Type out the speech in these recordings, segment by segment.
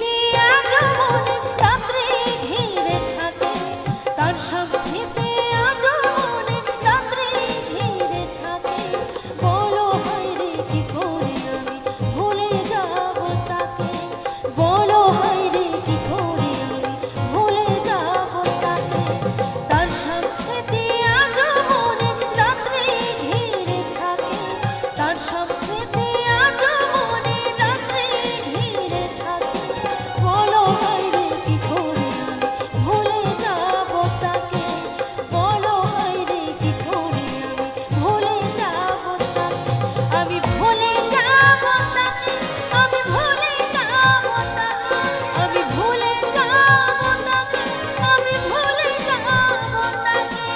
স্মৃতি আজও মনে রাত্রি ঘিরে থাকে, তার সব স্মৃতি আজও মনে রাত্রি ঘিরে থাকে। বলো হায়রে কি করে আমি ভুলে যাব তাকে, বলো হায়রে কি করে আমি ভুলে যাব তাকে। তার সব স্মৃতি আজও মনে রাত্রি ঘিরে থাকে, তার সব স্মৃতি আজও মনে রাত্রি ঘিরে থাকে। বলো হায়রে কি করে আমি ভুলে যাব তাকে, বলো হায়রে কি করে আমি ভুলে যাব তাকে। আমি ভুলে যাব তাকে, আমি ভুলে যাব তাকে, আমি ভুলে যাব তাকে, আমি ভুলে যাব তাকে।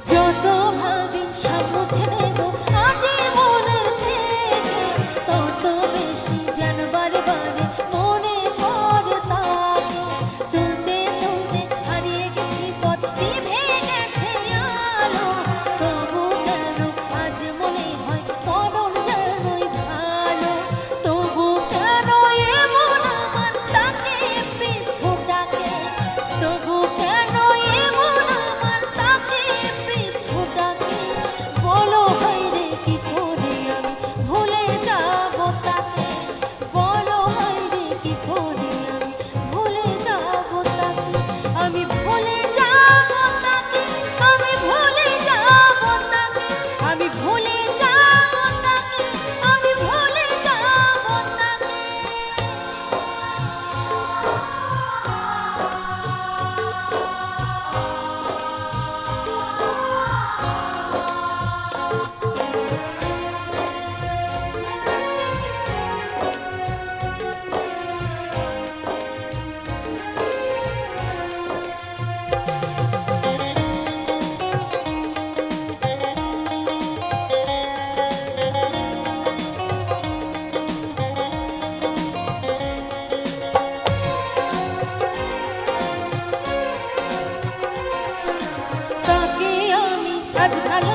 যত ভাবি সব মুছে দেব আজই মনের থেকে, তত বেশি যেন বারে বারে মনে পড়ে তাকে। চলতে চলতে হারিয়ে গেছি পথ, নিভে গেছে আলো, তবু কেন আজ মনে হয় মরণ যেনই ভালো। তবু কেন এমন আমার তাকে পিছু ডাকে, তবু কেন এমন আমার তাকে পিছু ডাকে। বলো হায়রে কি করে আমি ভুলে যাব তাকে, বলো হায়রে কি করে আমি ভুলে যাব তাকে। আমি ভুলে যাব তাকে, আমি ভুলে যাব তাকে, আমি ভুলে যাব তাকে, আমি ভুলে যাব তাকে। তাকে আমি আজ ভালো